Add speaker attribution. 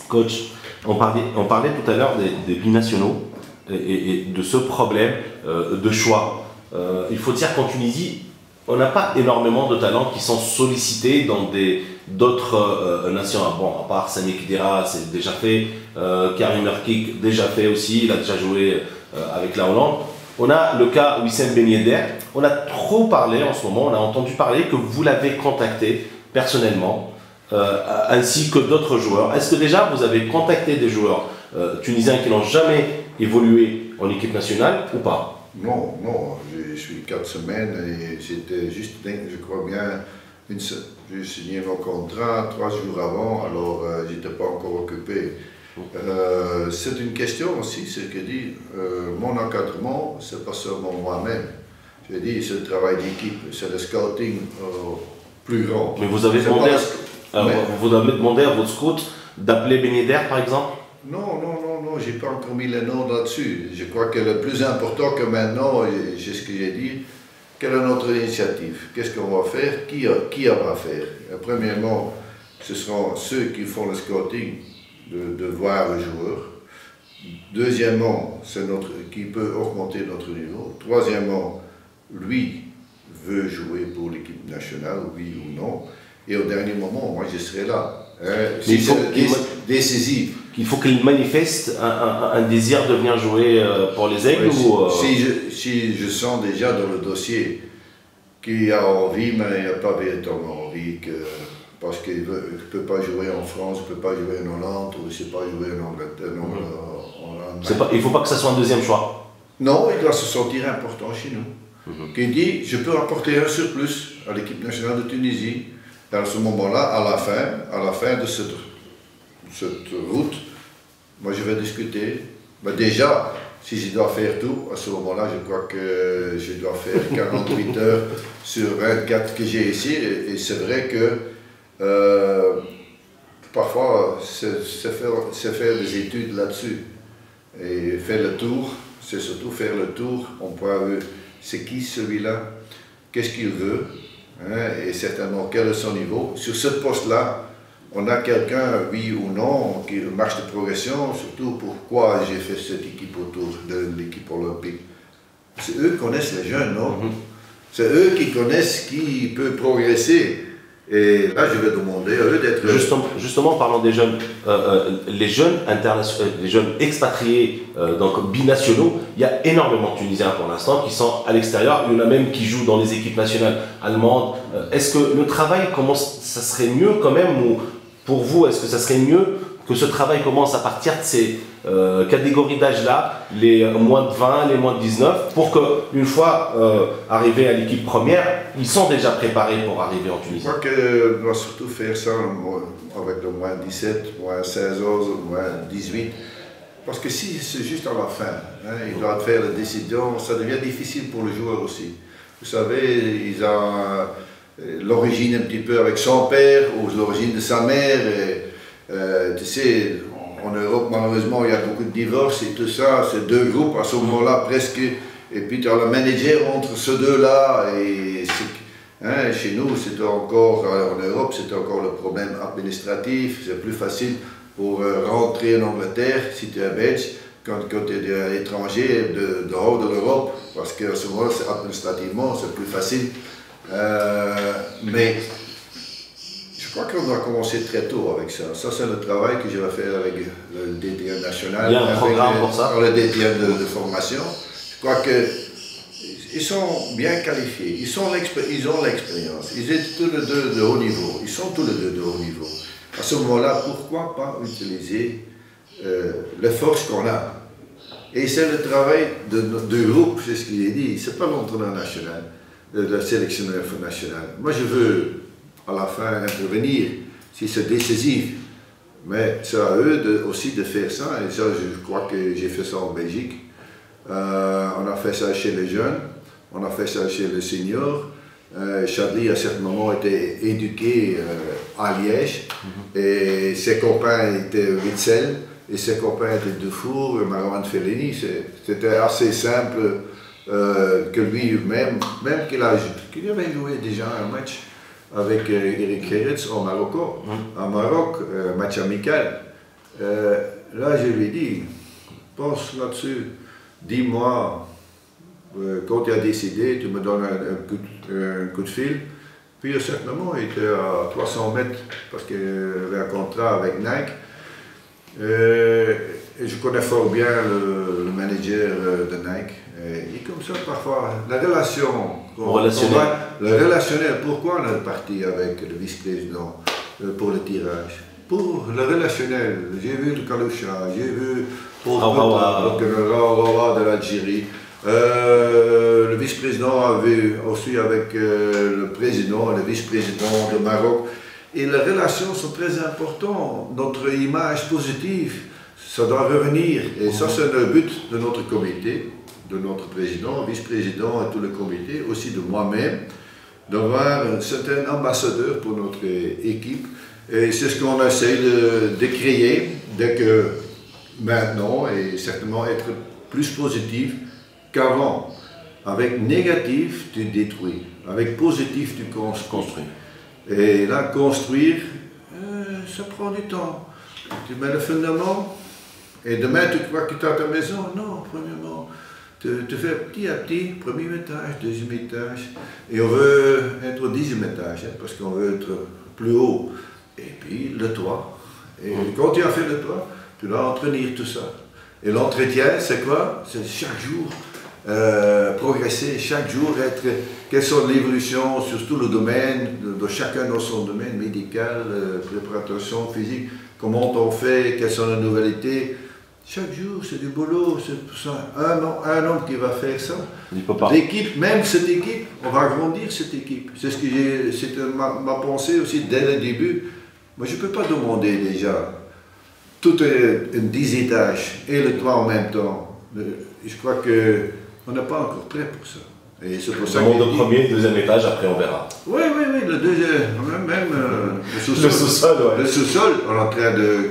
Speaker 1: Coach, on parlait tout à l'heure des binationaux et de ce problème de choix. Il faut dire qu'en Tunisie, on n'a pas énormément de talents qui sont sollicités dans d'autres nations. Bon, à part Sami Khedira, c'est déjà fait. Karim Erkik, déjà fait aussi. Il a déjà joué avec la Hollande. On a le cas Wissem Ben Yedder. On a trop parlé en ce moment. On a entendu parler que vous l'avez contacté personnellement, ainsi que d'autres joueurs. Est-ce que déjà vous avez contacté des joueurs tunisiens qui n'ont jamais évolué en équipe nationale ou pas?
Speaker 2: Non, non, je suis 4 semaines et c'était juste, je crois bien, j'ai signé mon contrat 3 jours avant, alors j'étais pas encore occupé. C'est une question aussi, ce que dit mon encadrement, c'est pas seulement moi-même. Je dis, c'est le travail d'équipe, c'est le scouting plus grand.
Speaker 1: Mais vous avez demandé à votre scout d'appeler Ben Yedder par exemple?
Speaker 2: Non, non, non, non, j'ai pas encore mis les noms là-dessus. Je crois que le plus important que maintenant, c'est ce que j'ai dit, quelle est notre initiative? Qu'est-ce qu'on va faire? Qui va faire? Premièrement, ce seront ceux qui font le scouting, de voir le joueur. Deuxièmement, c'est qui peut augmenter notre niveau. Troisièmement, lui veut jouer pour l'équipe nationale, oui ou non. Et au dernier moment, moi je serai là.
Speaker 1: Si c'est
Speaker 2: décisif.
Speaker 1: Il faut qu'il manifeste un désir de venir jouer pour les Aigles
Speaker 2: si je sens déjà dans le dossier qu'il a envie, mais il n'a pas véritablement envie, parce qu'il ne peut pas jouer en France, il ne peut pas jouer en Hollande, ou il ne sait pas jouer en Angleterre.
Speaker 1: Il ne faut pas que ça soit un deuxième choix.
Speaker 2: Non, il doit se sentir important chez nous. Qui dit, je peux apporter un surplus à l'équipe nationale de Tunisie. Et à ce moment-là, à la fin de cette route, moi je vais discuter. Mais déjà, si je dois faire tout, à ce moment-là, je crois que je dois faire 48 heures sur 24 que j'ai ici. Et c'est vrai que parfois, c'est faire des études là-dessus. Et faire le tour, c'est surtout faire le tour. On peut avoir, c'est qui celui-là? Qu'est-ce qu'il veut? Et certainement quel est son niveau. Sur ce poste-là, on a quelqu'un, oui ou non, qui marche de progression, surtout pourquoi j'ai fait cette équipe autour de l'équipe olympique. C'est eux qui connaissent les jeunes, non? C'est eux qui connaissent qui peut progresser. Et là, je vais demander à eux d'être...
Speaker 1: Justement, parlant des jeunes, les jeunes expatriés, donc binationaux, il y a énormément de Tunisiens pour l'instant qui sont à l'extérieur. Il y en a même qui jouent dans les équipes nationales allemandes. Est-ce que le travail commence, ça serait mieux quand même, ou pour vous, est-ce que ça serait mieux que ce travail commence à partir de ces catégories d'âge-là, les moins de 20, les moins de 19, pour qu'une fois arrivés à l'équipe première, ils sont déjà préparés pour arriver en Tunisie?
Speaker 2: Je crois qu'on doit surtout faire ça avec le moins 17, moins 16 ans, moins 18. Parce que si c'est juste à la fin, ils doivent faire la décision, ça devient difficile pour le joueur aussi. Vous savez, ils ont l'origine un petit peu avec son père, ou l'origine de sa mère. Tu sais, en Europe, malheureusement, il y a beaucoup de divorces et tout ça. C'est deux groupes à ce moment-là, presque. Et puis tu as le manager entre ces deux-là. Et chez nous, c'était encore, en Europe, c'était encore le problème administratif. C'est plus facile pour rentrer en Angleterre, si tu es belge, quand tu es un étranger dehors de l'Europe. Parce qu'à ce moment-là, administrativement, c'est plus facile. Mais je crois qu'on doit commencer très tôt avec ça. Ça, c'est le travail que je vais faire avec le DTN national.
Speaker 1: Il y a un programme pour ça?
Speaker 2: Le DTN de formation. Je crois qu'ils sont bien qualifiés, ils ont l'expérience, ils sont tous les deux de haut niveau. Ils sont tous les deux de haut niveau. À ce moment-là, pourquoi pas utiliser les forces qu'on a? Et c'est le travail de groupe, c'est ce qu'il est dit. C'est pas l'entraîneur national, le sélectionneur national. Moi, je veux à la fin intervenir, si c'est décisif. Mais c'est à eux aussi de faire ça, et ça, je crois que j'ai fait ça en Belgique. On a fait ça chez les jeunes, on a fait ça chez les seniors. Chadli, à certains moments, était éduqué à Liège, et ses copains étaient Witzel, et ses copains étaient Dufour et Marouane Fellaini. C'était assez simple que lui-même, même qu'il avait joué déjà un match avec Eric Herretz au Maroc, match amical. Là, je lui ai dit, pense là-dessus, dis-moi, quand tu as décidé, tu me donnes un coup de fil. Puis à un certain moment, il était à 300 mètres parce qu'il avait un contrat avec Nike. Et je connais fort bien le manager de Nike. Et comme ça, parfois, la relation, le relationnel, pourquoi on est parti avec le vice-président pour le tirage? Pour le relationnel, j'ai vu le Kaloucha, j'ai vu Rawa de l'Algérie. Le vice-président avait aussi avec le président et le vice-président du Maroc. Et les relations sont très importantes. Notre image positive, ça doit revenir. Et ça, c'est le but de notre comité, de notre président, vice-président et tout le comité, aussi de moi-même, d'avoir un certain ambassadeur pour notre équipe. Et c'est ce qu'on essaie de créer dès que maintenant, et certainement être plus positif qu'avant. Avec négatif, tu détruis. Avec positif, tu construis. Et là, construire, ça prend du temps. Tu mets le fondement, et demain, tu crois que tu as ta maison. Non, premièrement, tu fais petit à petit, premier étage, deuxième étage. Et on veut être au 10e étage, hein, parce qu'on veut être plus haut. Et puis, le toit. Et quand tu as fait le toit, tu dois entretenir tout ça. Et l'entretien, c'est quoi? C'est chaque jour. Progresser chaque jour, quelles sont les évolutions sur tout le domaine, de chacun dans son domaine médical, préparation physique, comment on fait, quelles sont les nouveautés. Chaque jour, c'est du boulot, c'est tout ça. Un homme qui va faire ça. L'équipe, même cette équipe, on va agrandir cette équipe. C'est ce que c'était ma pensée aussi dès le début. Moi, je ne peux pas demander déjà tout 10 étages et le toit en même temps. Je crois que on n'est pas encore prêt pour ça. Et c'est pour ça
Speaker 1: que le premier, deuxième étage, après on verra.
Speaker 2: Oui, le deuxième, même le sous-sol.
Speaker 1: Le sous-sol, ouais.
Speaker 2: Le sous-sol, on est en train de